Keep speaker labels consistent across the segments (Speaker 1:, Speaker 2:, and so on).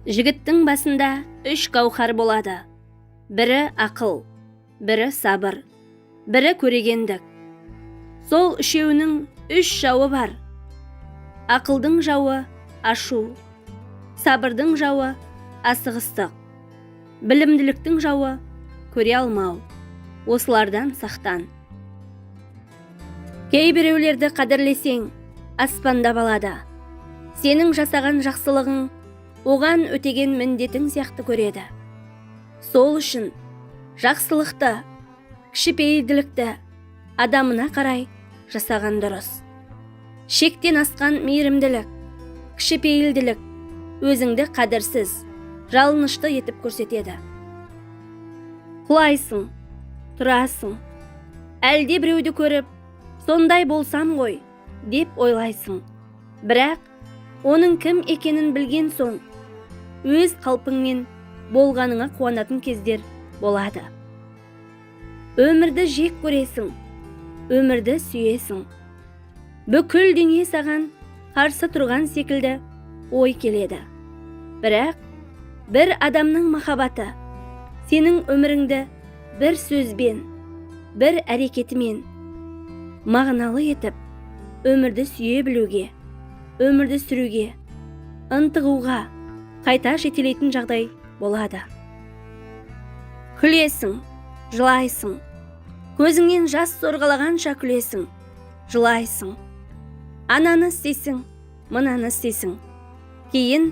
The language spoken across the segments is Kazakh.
Speaker 1: Жігіттің басында 3 гауһар болады. Бірі ақыл, бірі сабыр, бірі көрегендік. Сол үшеуінің 3 жауы бар. Ақылдың жауы ашу, сабырдың жауы асығыстық, білімділіктің жауы көре алмау. Осылардан сақтан. Кейбіреулерді қадірлесең, аспанда балады. Сенің жасаған жақсылығың оған өтеген міндетің сияқты көреді. Сол үшін жақсылықты, кішіпейілділікті адамына қарай жасаған дұрыс. Шектен асқан мейірімділік, кішіпейілділік өзіңді қадірсіз, жалынышты етіп көрсетеді. Құлайсың, тұрасың, әлде біреуді көріп, сондай болсам ғой деп ойлайсың. Бірақ оның кім екенін білген соң, өз қалпыңмен болғаныңа қуанатын кездер болады. Өмірді жек көресің, өмірді сүйесің. Бүкіл дүние саған қарсы тұрған секілді ой келеді. Бірақ бір адамның махаббаты сенің өміріңді бір сөзбен, бір әрекетімен мағыналы етіп, өмірді сүйе білуге, өмірді сүруге, ынтығуға қайта жетелейтін жағдай болады. Күлесің, жылайсың, көзіңнен жас сорғалағанша күлесің, жылайсың. Ананы істейсің, мынаны істейсің. Кейін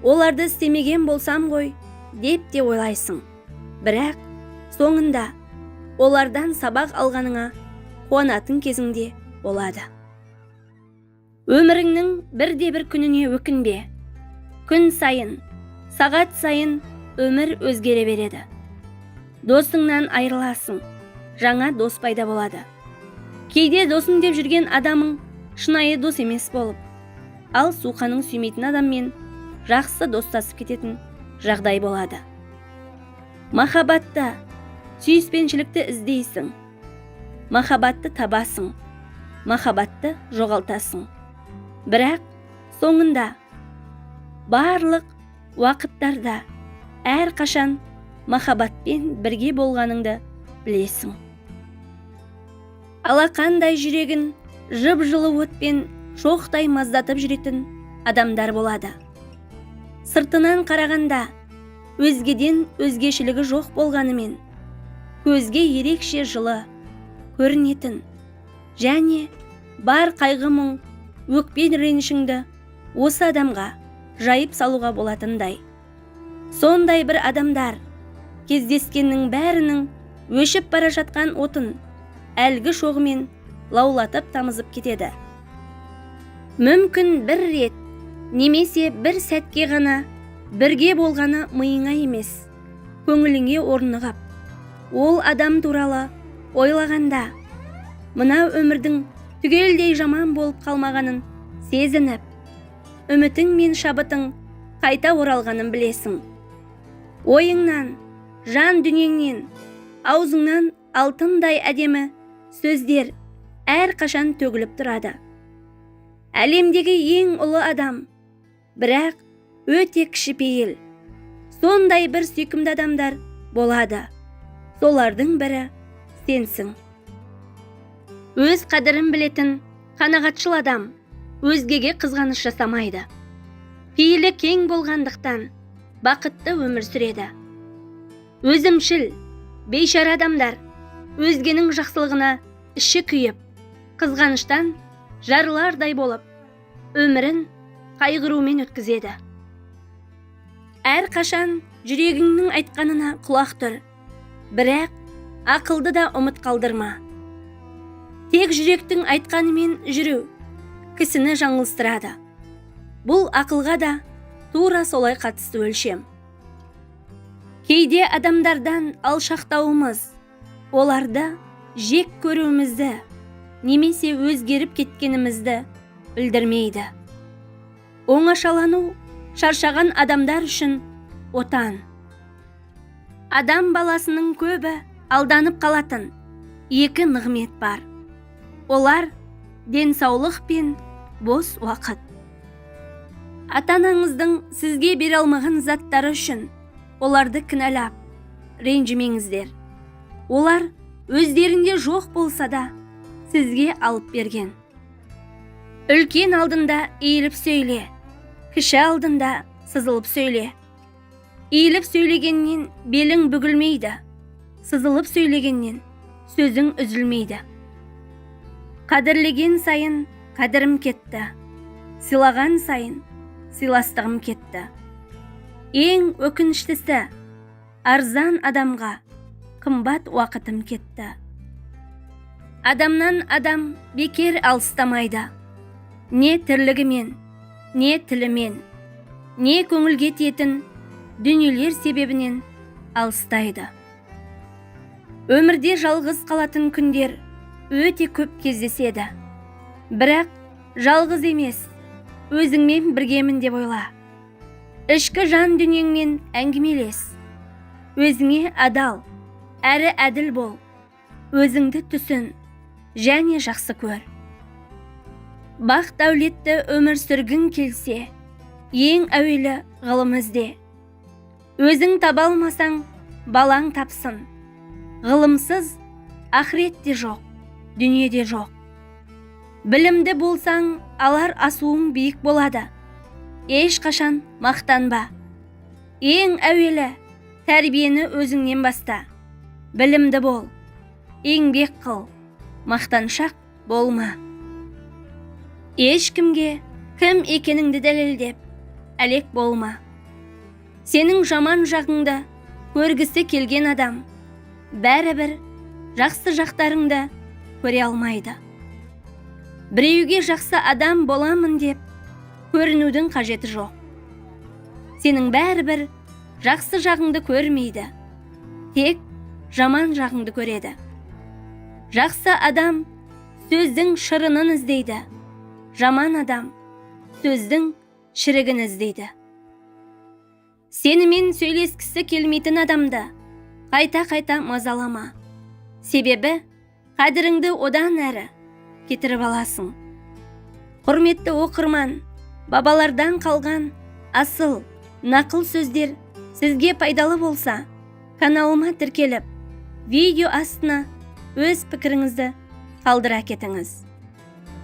Speaker 1: оларды істемеген болсам ғой деп те ойлайсың. Бірақ соңында олардан сабақ алғаныңа қуанатын кезіңде болады. Өміріңнің бірде-бір күніне өкінбе. Күн сайын, сағат сайын өмір өзгере береді. Досыңнан айырыласың, жаңа дос пайда болады. Кейде досың деп жүрген адамың шынайы дос емес болып, ал суқаның сүймейтін адаммен жақсы достасып кететін жағдай болады. Махаббатта, сүйіспеншілікті іздейсің. Махаббатты табасың, махаббатты жоғалтасың. Бірақ соңында барлық уақыттарда әрқашан махаббатпен бірге болғаныңды білесің. Алақандай жүрегін жып-жылы отпен шоқтай маздатып жүретін адамдар болады. Сыртынан қарағанда өзгеден өзгешілігі жоқ болғанымен, көзге ерекше жылы көрінетін және бар қайғы-мұң, өкпе ренішіңді осы адамға жайып салуға болатындай. Сондай бір адамдар кездескеннің бәрінің өшіп бара жатқан отын әлгі шоғымен лаулатып тамызып кетеді. Мүмкін бір рет немесе бір сәтке ғана бірге болғаны миыңа емес, көңіліңе орнығып, ол адам туралы ойлағанда, мынау өмірдің түгелдей жаман болып қалмағанын сезініп, үмітің мен шабытың қайта оралғанын білесің. Ойыңнан, жан дүниеңнен, аузыңнан алтындай әдемі сөздер әрқашан төгіліп тұрады. Әлемдегі ең ұлы адам, бірақ өте кішіпейіл. Сондай бір сүйкімді адамдар болады. Солардың бірі сенсің. Өз қадірін білетін қанағатшыл адам өзгеге қызғаныш жасамайды. Пейілі кең болғандықтан бақытты өмір сүреді. Өзімшіл, бейшара адамдар өзгенің жақсылығына іші күйіп, қызғаныштан жарылардай болып, өмірін қайғырумен өткізеді. Әрқашан жүрегіңнің айтқанына құлақ тұр, бірақ ақылды да ұмыт қалдырма. Тек жүректің айтқанымен жүру кісіні жаңылыстырады. Бұл ақылға да тура солай қатысты өлшем. Кейде адамдардан алшақтауымыз, оларды жек көруімізді немесе өзгеріп кеткенімізді білдірмейді. Оңашалану шаршаған адамдар үшін отан. Адам баласының көбі алданып қалатын екі нығмет бар. Олар денсаулық пен бос уақыт. Ата-анаңыздың сізге бере алмаған заттары үшін оларды кінәлап, ренжімеңіздер. Олар өздерінде жоқ болса да сізге алып берген. Үлкен алдында иіліп сөйле, кіші алдында сызылып сөйле. Иіліп сөйлегеннен белің бүгілмейді, сызылып сөйлегеннен сөзің үзілмейді. Қадірлеген сайын қадірім кетті, сыйлаған сайын сыйластығым кетті. Ең өкініштісі, арзан адамға қымбат уақытым кетті. Адамнан адам бекер алыстамайды. Не тірлігімен, не тілімен, не көңілге тиетін дүниелер себебінен алыстайды. Өмірде жалғыз қалатын күндер өте көп кездеседі. Бірақ жалғыз емес, өзіңмен біргемін деп ойла. Ішкі жан дүниеңмен әңгімелес. Өзіңе адал, әрі әділ бол. Өзіңді түсін, және жақсы көр. Бақ дәулетті өмір сүргің келсе, ең әуелі ғылым ізде. Өзің таба алмасаң, балаң тапсын. Ғылымсыз ақыретте жоқ, дүниеде жоқ. Білімді болсаң, алар асуың биік болады. Ешқашан мақтанба. Ең әуелі тәрбиені өзіңнен баста. Білімді бол, еңбек қыл, мақтаншақ болма. Ешкімге кім екеніңді дәлелдеп, әлек болма. Сенің жаман жағыңды көргісі келген адам бәрібір жақсы жақтарыңды көре алмайды. Біреуге жақсы адам боламын деп көрінудің қажеті жоқ. Сенің бәрібір жақсы жағыңды көрмейді, тек жаман жағыңды көреді. Жақсы адам сөздің шырынын іздейді, жаман адам сөздің шірігін іздейді. Сенімен сөйлескісі келмейтін адамды қайта-қайта мазалама. Себебі қадіріңді одан әрі кетіріп аласың. Құрметті оқырман, бабалардан қалған асыл, нақыл сөздер сізге пайдалы болса, каналыма тіркеліп, видео астына өз пікіріңізді қалдыра кетіңіз.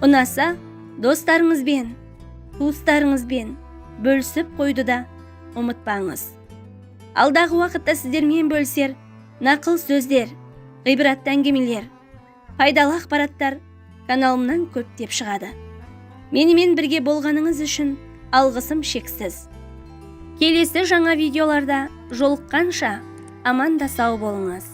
Speaker 1: Ұнаса, достарыңызбен, туыстарыңызбен бөлісіп қойды да ұмытпаңыз. Алдағы уақытта сіздермен бөлісер нақыл сөздер, ғибратты әңгімелер, пайдалы ақпараттар каналымнан көптеп шығады. Менімен бірге болғаныңыз үшін алғысым шексіз. Келесі жаңа видеоларда жолыққанша аманда сау болыңыз.